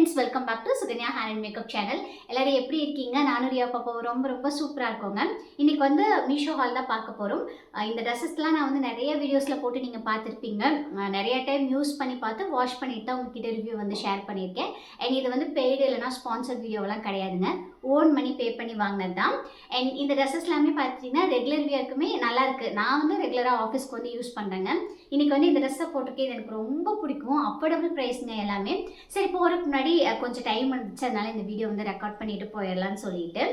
Friends, welcome back to Sukanya hair and makeup channel. எல்லாரும் எப்படி இருக்கீங்க? நானும் ரியா பாப்பா ரொம்ப ரொம்ப சூப்பராக இருக்கோங்க. இன்னைக்கு வந்து மீஷோ ஹால் தான் பார்க்க போகிறோம். இந்த ட்ரெஸ்ஸஸ்லாம் நான் வந்து நிறைய வீடியோஸில் போட்டு நீங்கள் பார்த்துருப்பீங்க. நிறைய டைம் யூஸ் பண்ணி பார்த்து வாஷ் பண்ணிட்டு தான் உங்ககிட்ட ரிவ்யூ வந்து ஷேர் பண்ணியிருக்கேன். அண்ட் இது வந்து பெய்டு இல்லைனா ஸ்பான்சர் வீடியோவெல்லாம் கிடையாதுங்க. ஓன் மணி பே பண்ணி வாங்கினது தான். அண்ட் இந்த ட்ரெஸ்ஸஸ் எல்லாமே பார்த்தீங்கன்னா ரெகுலர் வியருக்குமே நல்லாயிருக்கு. நான் வந்து ரெகுலராக ஆஃபீஸ்க்கு வந்து யூஸ் பண்ணுறேங்க. இன்றைக்கி வந்து இந்த ட்ரெஸ்ஸை போட்டிருக்கேன். இது எனக்கு ரொம்ப பிடிக்கும். அஃபோர்டபுள் ப்ரைஸுங்க எல்லாமே. சரி, போகிறதுக்கு முன்னாடி கொஞ்சம் டைம் இருந்துச்சு, அதனால இந்த வீடியோ வந்து ரெக்கார்ட் பண்ணிட்டு போயிடலான்னு சொல்லிட்டு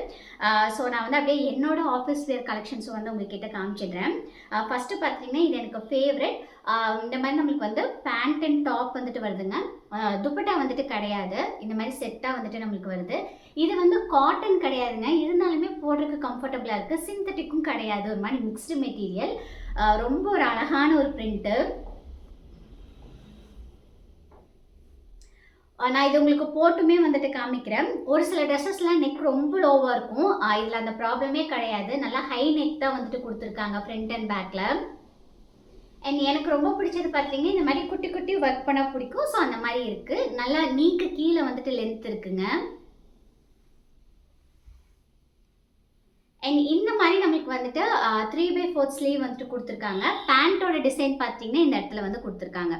ஸோ நான் வந்து அப்படியே என்னோட ஆஃபீஸ் வேர் கலெக்ஷன்ஸும் வந்து உங்ககிட்ட காமிச்சிடுறேன். ஃபஸ்ட்டு பார்த்தீங்கன்னா இது எனக்கு ஃபேவரட். இந்த மாதிரி நம்மளுக்கு வந்து பேண்ட் அண்ட் டாப் வந்துட்டு வருதுங்க. துப்பட்டா வந்துட்டு கிடையாது, இந்த மாதிரி செட்டாக வந்துட்டு நம்மளுக்கு வருது. இது வந்து காட்டன் கிடையாதுங்க, இருந்தாலுமே போடுறதுக்கு கம்ஃபர்டபுளாக இருக்குது. சிந்தட்டிக்கும் கிடையாது, ஒரு மாதிரி மிக்ஸ்டு மெட்டீரியல். ரொம்ப ஒரு அழகான ஒரு பிரிண்ட்டு. நான் இது உங்களுக்கு போட்டுமே வந்துட்டு காமிக்கிறேன். ஒரு சில ட்ரெஸ்ஸஸ்லாம் நெக் ரொம்ப லோவாக இருக்கும். இதில் அந்த ப்ராப்ளமே கிடையாது. நல்லா ஹை நெக் தான் வந்துட்டு கொடுத்துருக்காங்க ஃப்ரண்ட் அண்ட் பேக்கில். அண்ட் எனக்கு ரொம்ப பிடிச்சது பார்த்தீங்கன்னா இந்த மாதிரி குட்டி குட்டி ஒர்க் பண்ண பிடிக்கும். ஸோ அந்த மாதிரி இருக்குது. நல்லா நீக்கு கீழே வந்துட்டு லென்த் இருக்குங்க. அண்ட் இந்த மாதிரி நம்மளுக்கு வந்துட்டு 3/4 ஸ்லீவ் வந்துட்டு கொடுத்துருக்காங்க. பேண்ட்டோட டிசைன் பார்த்தீங்கன்னா இந்த இடத்துல வந்து கொடுத்துருக்காங்க.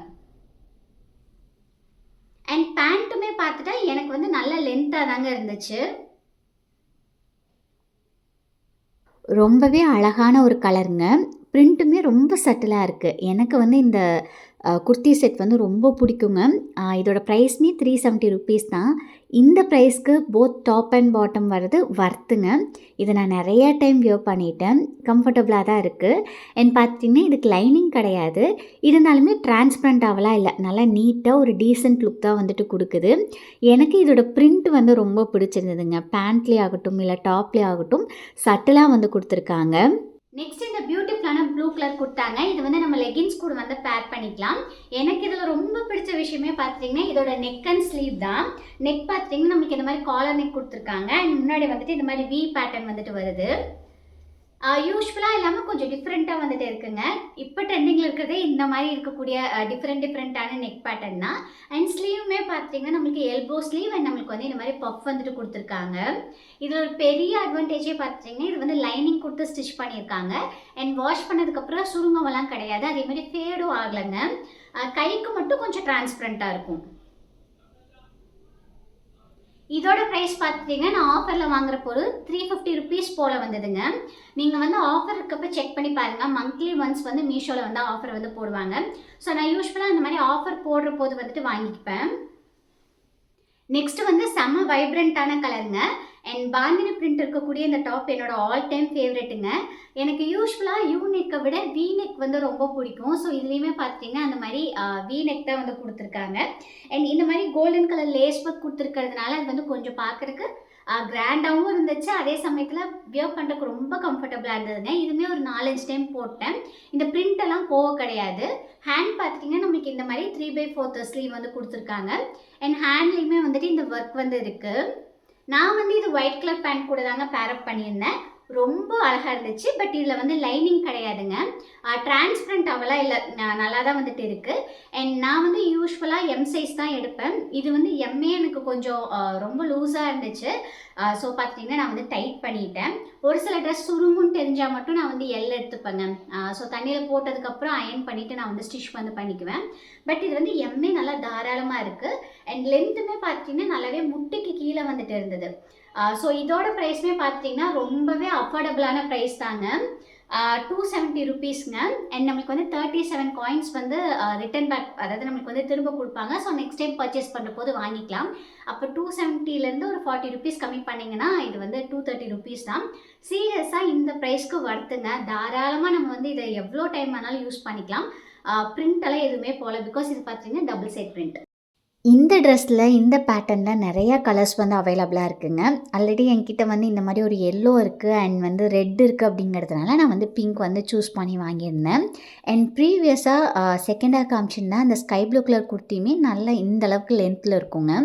அண்ட் பேண்ட்டுமே பார்த்துட்டா எனக்கு வந்து நல்ல லென்த்தாக தாங்க இருந்துச்சு. ரொம்பவே அழகான ஒரு கலருங்க. பிரிண்ட்டுமே ரொம்ப சட்டிலாக இருக்குது. எனக்கு வந்து இந்த குர்த்தி செட் வந்து ரொம்ப பிடிக்குங்க. இதோட ப்ரைஸ்மே 370 ருபீஸ் தான். இந்த ப்ரைஸ்க்கு போத் டாப் அண்ட் பாட்டம் வர்றது வர்த்துங்க. இதை நான் நிறையா டைம் வியர் பண்ணிட்டேன். கம்ஃபர்டபுளாக தான் இருக்குது. அண்ட் பார்த்தீங்கன்னா இதுக்கு லைனிங் கிடையாது, இருந்தாலுமே டிரான்ஸ்பரண்ட்டாகலாம் இல்லை. நல்லா நீட்டாக ஒரு டீசென்ட் லுக் தான் வந்துட்டு கொடுக்குது. எனக்கு இதோட பிரிண்ட் வந்து ரொம்ப பிடிச்சிருந்ததுங்க. பேண்ட்லேயே ஆகட்டும் இல்லை டாப்லேயே ஆகட்டும் சட்டிலாக வந்து கொடுத்துருக்காங்க. நெக்ஸ்ட் இந்த பியூட்டிஃபுல்லான ப்ளூ கலர் கொடுத்தாங்க. இது வந்து நம்ம லெகின்ஸ் கூட வந்து பேர் பண்ணிக்கலாம். எனக்கு இதில் ரொம்ப பிடிச்ச விஷயமே பார்த்தீங்கன்னா இதோட நெக் அண்ட் ஸ்லீவ் தான். நெக் பார்த்தீங்கன்னா நமக்கு இந்த மாதிரி காலர் நெக் கொடுத்துருக்காங்க. அண்ட் முன்னாடி வந்துட்டு இந்த மாதிரி வி பேட்டர்ன் வந்துட்டு வருது. யூஸ்வலாக இல்லாமல் கொஞ்சம் டிஃப்ரெண்ட்டாக வந்துட்டு இருக்குங்க. இப்போ ட்ரெண்டிங்கில் இருக்கிறதே இந்த மாதிரி இருக்கக்கூடிய டிஃப்ரெண்ட்டான நெக் பேட்டர்ன் தான். அண்ட் ஸ்லீவுமே பார்த்தீங்கன்னா நம்மளுக்கு எல்போ ஸ்லீவ் அண்ட் நம்மளுக்கு வந்து இந்த மாதிரி பஃப் வந்துட்டு கொடுத்துருக்காங்க. இதில் ஒரு பெரிய அட்வான்டேஜே பார்த்தீங்கன்னா இது வந்து லைனிங் கொடுத்து ஸ்டிச் பண்ணியிருக்காங்க. அண்ட் வாஷ் பண்ணதுக்கப்புறம் சுருங்கமெல்லாம் கிடையாது, அதே மாதிரி ஃபேடும் ஆகலைங்க. கைக்கு மட்டும் கொஞ்சம் டிரான்ஸ்பரண்ட்டாக இருக்கும். இதோட ப்ரைஸ் பார்த்தீங்கன்னா நான் ஆஃபரில் வாங்குற பொருள் 350 ருபீஸ் போல் வந்ததுங்க. நீங்கள் வந்து ஆஃபர் இருக்கப்போ செக் பண்ணி பாருங்கள். மந்த்லி ஒன்ஸ் வந்து மீஷோவில் வந்து ஆஃபர் வந்து போடுவாங்க. ஸோ நான் யூஸ்வலாக இந்த மாதிரி ஆஃபர் போடுற போது வந்துட்டு வாங்கிப்பேன். நெக்ஸ்ட்டு வந்து செம்ம வைப்ரண்ட்டான கலருங்க. அண்ட் பாந்தினி பிரிண்ட் இருக்கக்கூடிய இந்த டாப் என்னோட ஆல் டைம் ஃபேவரெட்டுங்க. எனக்கு யூஸ்வலாக யூ நெக்கை விட வி நெக் வந்து ரொம்ப பிடிக்கும். ஸோ இதுலேயுமே பார்த்தீங்கன்னா அந்த மாதிரி வி நெக் தான் வந்து கொடுத்துருக்காங்க. அண்ட் இந்த மாதிரி கோல்டன் கலர் லேஸ் ஒர்க் கொடுத்துருக்கிறதுனால அது வந்து கொஞ்சம் பார்க்குறதுக்கு கிராண்டாகவும் இருந்துச்சு. அதே சமயத்தில் வியர் பண்ணுறதுக்கு ரொம்ப கம்ஃபர்டபுளாக இருந்ததுங்க. இதுவுமே ஒரு 4-5 டைம் போட்டேன். இந்த பிரிண்டெல்லாம் போக கிடையாது. ஹேண்ட் பார்த்திங்கன்னா நம்மளுக்கு இந்த மாதிரி 3/4 ஸ்லீவ் வந்து கொடுத்துருக்காங்க. அண்ட் ஹேண்ட்லேயுமே வந்துட்டு இந்த ஒர்க் வந்து இருக்குது. நான் வந்து இது ஒயிட் கலர் பேண்ட் கூட தாங்க பேரப் பண்ணியிருந்தேன். ரொம்ப அழகாக இருந்துச்சு. பட் இதில் வந்து லைனிங் கிடையாதுங்க. டிரான்ஸ்பரண்ட் அவெல்லாம் இல்லை, நல்லா தான் வந்துட்டு இருக்குது. அண்ட் நான் வந்து யூஸ்வலாக எம் சைஸ் தான் எடுப்பேன். இது வந்து எம்ஏ எனக்கு கொஞ்சம் ரொம்ப லூஸாக இருந்துச்சு. ஸோ பார்த்தீங்கன்னா நான் வந்து டைட் பண்ணிட்டேன். ஒரு சில ட்ரெஸ் சுருங்குன்னு தெரிஞ்சால் மட்டும் நான் வந்து எல் எடுத்துப்பேங்க. ஸோ தண்ணியில் போட்டதுக்கப்புறம் அயன் பண்ணிவிட்டு நான் வந்து ஸ்டிச் வந்து பண்ணிக்குவேன். பட் இது வந்து எம்ஏ நல்லா தாராளமாக இருக்குது. அண்ட் லென்த்துமே பார்த்தீங்கன்னா நல்லாவே முட்டிக்கு கீழே வந்துட்டு இருந்தது. ஸோ இதோட ப்ரைஸுமே பார்த்தீங்கன்னா ரொம்பவே அஃபோர்டபுளான ப்ரைஸ் தாங்க. 270 ருபீஸ்ங்க. அண்ட் நம்மளுக்கு வந்து 37 காயின்ஸ் வந்து ரிட்டன் பேக், அதாவது நம்மளுக்கு வந்து திரும்ப கொடுப்பாங்க. ஸோ நெக்ஸ்ட் டைம் பர்ச்சேஸ் பண்ணுற போது வாங்கிக்கலாம். அப்போ 270லேருந்து ஒரு 40 ருபீஸ் கம்மி பண்ணிங்கன்னா இது வந்து 230 ருபீஸ் தான். சீரியஸாக இந்த ப்ரைஸ்க்கு வர்த்துங்க. தாராளமாக நம்ம வந்து இதை எவ்வளோ டைம் வேணாலும் யூஸ் பண்ணிக்கலாம். பிரிண்டெல்லாம் எதுவுமே போகல. பிகாஸ் இது பார்த்தீங்கன்னா டபுள் சைட் பிரிண்ட். இந்த ட்ரெஸ்ஸில் இந்த பேட்டர்னில் நிறையா கலர்ஸ் வந்து அவைலபிளாக இருக்குங்க. ஆல்ரெடி என்கிட்ட வந்து இந்த மாதிரி ஒரு எல்லோ இருக்குது அண்ட் வந்து ரெட் இருக்குது அப்படிங்கிறதுனால நான் வந்து பிங்க் வந்து சூஸ் பண்ணி வாங்கியிருந்தேன். அண்ட் ப்ரீவியஸாக செகண்டாக காமிச்சிருந்தேன் அந்த ஸ்கை ப்ளூ கலர் குர்த்தியுமே நல்லா இந்த அளவுக்கு லென்த்தில் இருக்குங்க.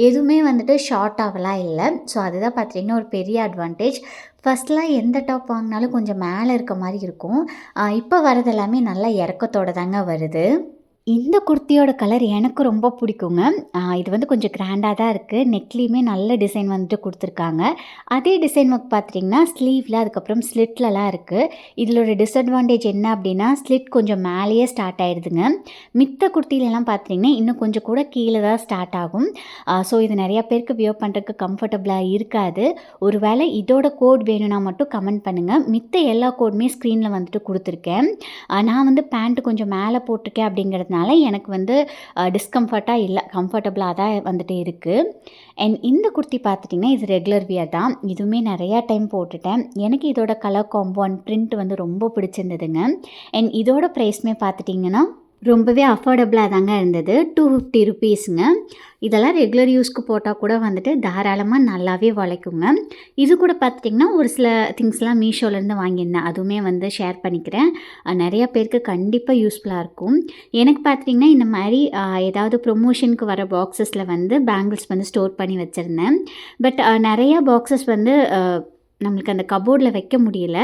எதுவுமே வந்துட்டு ஷார்ட் ஆகலாம் இல்லை. ஸோ அதுதான் பார்த்தீங்கன்னா ஒரு பெரிய அட்வான்டேஜ். ஃபஸ்ட்லாம் எந்த டாப் வாங்கினாலும் கொஞ்சம் மேலே இருக்க மாதிரி இருக்கும். இப்போ வரது எல்லாமே நல்லா இறக்கத்தோடு தாங்க வருது. இந்த குர்த்தியோட கலர் எனக்கு ரொம்ப பிடிக்குங்க. இது வந்து கொஞ்சம் கிராண்டா தான் இருக்குது. நெக்லேயுமே நல்ல டிசைன் வந்துட்டு குடுத்துருக்காங்க. அதே டிசைன் ஒர்க் பார்த்துட்டிங்கன்னா, ஸ்லீவ்ல அதுக்கப்புறம் ஸ்லிட்லலாம் இருக்குது. இதோட டிஸ்அட்வான்டேஜ் என்ன அப்படின்னா, ஸ்லிட் கொஞ்சம் மேலேயே ஸ்டார்ட் ஆயிடுதுங்க. மித்த குர்த்திலலாம் பார்த்துட்டிங்கன்னா, இன்னும் கொஞ்சம் கூட கீழே தான் ஸ்டார்ட் ஆகும். ஸோ இது நிறையா பேருக்கு வியர் பண்ணுறதுக்கு கம்ஃபர்டபுளாக இருக்காது. ஒரு வேளை இதோட கோட் வேணும்னா மட்டும் கமெண்ட் பண்ணுங்கள். மித்த எல்லா கோடுமே ஸ்க்ரீனில் வந்துட்டு குடுத்துருக்கேன். நான் வந்து பேண்ட் கொஞ்சம் மேலே போட்டிருக்கேன் அப்படிங்கிறதுனால எனக்கு வந்து டிஸ்கம்ஃபர்ட்டாக இல்லை, கம்ஃபர்டபுளாக தான் வந்துட்டு இருக்குது. அண்ட் இந்த குர்த்தி பார்த்துட்டிங்கன்னா, இது ரெகுலர் வியர் தான். இதுவுமே நிறையா டைம் போட்டுட்டேன். எனக்கு இதோட கலர் காம்போ அண்ட் பிரிண்ட் வந்து ரொம்ப பிடிச்சிருந்ததுங்க. அண்ட் இதோட ப்ரைஸ்மே பார்த்துட்டிங்கன்னா ரொம்பவே அஃபோர்டபுளாக தாங்க இருந்தது. 250 ருபீஸுங்க. இதெல்லாம் ரெகுலர் யூஸ்க்கு போட்டால் கூட வந்துட்டு தாராளமாக நல்லாவே உழைக்குங்க. இது கூட பார்த்துட்டிங்கன்னா, ஒரு சில திங்ஸ்லாம் மீஷோலேருந்து வாங்கியிருந்தேன். அதுவுமே வந்து ஷேர் பண்ணிக்கிறேன். நிறையா பேருக்கு கண்டிப்பாக யூஸ்ஃபுல்லாக இருக்கும். எனக்கு பார்த்துட்டிங்கன்னா, இந்த மாதிரி ஏதாவது ப்ரொமோஷனுக்கு வர பாக்ஸஸில் வந்து பேங்கிள்ஸ் வந்து ஸ்டோர் பண்ணி வச்சுருந்தேன். பட் நிறையா பாக்ஸஸ் வந்து நம்மளுக்கு அந்த கபோர்டில் வைக்க முடியல.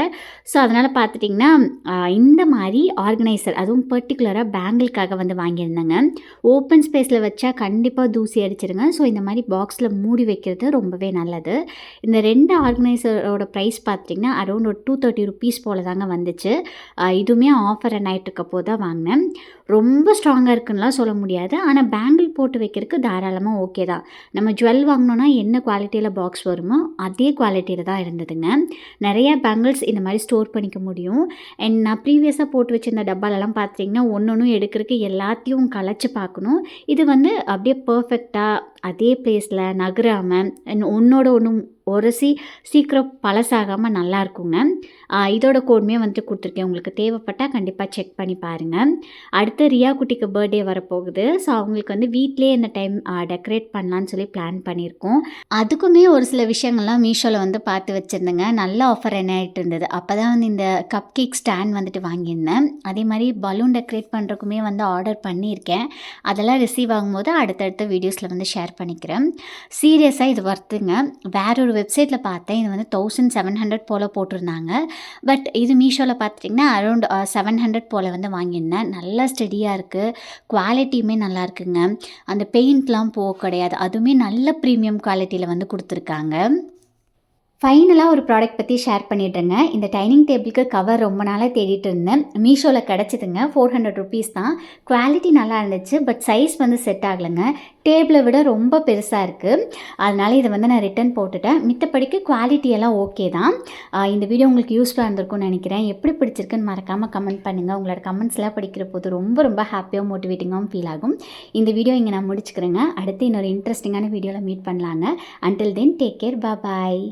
ஸோ அதனால் பார்த்துட்டிங்கன்னா, இந்த மாதிரி ஆர்கனைசர், அதுவும் பர்டிகுலராக பேங்கிளுக்காக வந்து வாங்கியிருந்தேங்க. ஓப்பன் ஸ்பேஸில் வச்சா கண்டிப்பாக தூசி அடிச்சிடுங்க. ஸோ இந்த மாதிரி பாக்ஸில் மூடி வைக்கிறது ரொம்பவே நல்லது. இந்த 2 ஆர்கனைசரோட ப்ரைஸ் பார்த்துட்டிங்கன்னா, அரௌண்ட் ஒரு 230 ருபீஸ் போல் தாங்க வந்துச்சு. இதுவுமே ஆஃபர் ரன் ஆகிட்டு இருக்கப்போ தான் வாங்கினேன். ரொம்ப ஸ்ட்ராங்காக இருக்குன்னுலாம் சொல்ல முடியாது. ஆனால் பேங்கிள் போட்டு வைக்கிறதுக்கு தாராளமாக ஓகே தான். நம்ம ஜுவல் வாங்கினோன்னா என்ன குவாலிட்டியில் பாக்ஸ் வருமோ அதே குவாலிட்டியில் தான் இருந்ததுங்க. நிறையா பேங்கிள்ஸ் இந்த மாதிரி ஸ்டோர் பண்ணிக்க முடியும். அண்ட் நான் ப்ரீவியஸாக போட்டு வச்சுருந்த டப்பாலெல்லாம் பார்த்திங்கன்னா, ஒன்று எடுக்கிறதுக்கு எல்லாத்தையும் கலைச்சி பார்க்கணும். இது வந்து அப்படியே பர்ஃபெக்டாக அதே பிளேஸில் நகராமல் ஒன்றோட ஒன்று உரசி சீக்கிரம் பழசாகாமல் நல்லாயிருக்குங்க. இதோட கோடுமே வந்துட்டு கொடுத்துருக்கேன். உங்களுக்கு தேவைப்பட்டால் கண்டிப்பாக செக் பண்ணி பாருங்கள். அடுத்து ரியா குட்டிக்கு பர்த்டே வரப்போகுது. ஸோ அவங்களுக்கு வந்து வீட்டிலே இந்த டைம் டெக்கரேட் பண்ணலான்னு சொல்லி பிளான் பண்ணியிருக்கோம். அதுக்குமே ஒரு சில விஷயங்கள்லாம் மீஷோவில் வந்து பார்த்து வச்சுருந்தேங்க. நல்ல ஆஃபர் என்ன ஆகிட்டு இருந்தது. அப்போ தான் வந்து இந்த கப் கேக் ஸ்டாண்ட் வந்துட்டு வாங்கியிருந்தேன். அதே மாதிரி பலூன் டெக்கரேட் பண்ணுறதுக்குமே வந்து ஆர்டர் பண்ணியிருக்கேன். அதெல்லாம் ரிசீவ் ஆகும்போது அடுத்தடுத்த வீடியோஸில் வந்து ஷேர் பண்ணிக்கிறேன். சீரியஸாக இது ஒர்த்துங்க. வேற ஒரு வெப்சைட்டில் பார்த்தேன். இது வந்து 1700 போல் போட்டிருந்தாங்க. பட் இது மீஷோவில் பார்த்துட்டிங்கன்னா அரௌண்ட் 700 போல் வந்து வாங்கியிருந்தேன். நல்லா ஸ்டெடியாக இருக்குது. குவாலிட்டியுமே நல்லா இருக்குங்க. அந்த பெயிண்ட்லாம் கிடையாது. அதுவுமே நல்ல ப்ரீமியம் குவாலிட்டியில் வந்து கொடுத்துருக்காங்க. ஃபைனலாக ஒரு ப்ராடக்ட் பற்றி ஷேர் பண்ணிடுறேங்க. இந்த டைனிங் டேபிளுக்கு கவர் ரொம்ப நாளாக தேடிட்டு இருந்தேன். மீஷோவில் கிடச்சிதுங்க. 400 ருபீஸ் தான். குவாலிட்டி நல்லா இருந்துச்சு. பட் சைஸ் வந்து செட் ஆகலைங்க. டேபிளை விட ரொம்ப பெருசாக இருக்குது. அதனால் இதை வந்து நான் ரிட்டன் போட்டுட்டேன். மித்தபடிக்கு குவாலிட்டியெல்லாம் ஓகே தான். இந்த வீடியோ உங்களுக்கு யூஸ்ஃபுல்லாக இருந்திருக்கும்னு நினைக்கிறேன். எப்படி பிடிச்சிருக்குன்னு மறக்காமல் கமெண்ட் பண்ணுங்கள். உங்களோட கமெண்ட்ஸ்லாம் படிக்கிற போது ரொம்ப ரொம்ப ஹாப்பியாக மோட்டிவேட்டிங்காகவும் ஃபீல் ஆகும். இந்த வீடியோ இங்கே நான் முடிச்சுக்கிறேங்க. அடுத்து இன்னொரு இன்ட்ரெஸ்டிங்கான வீடியோவில் மீட் பண்ணலாங்க. Until then take care. பாய்.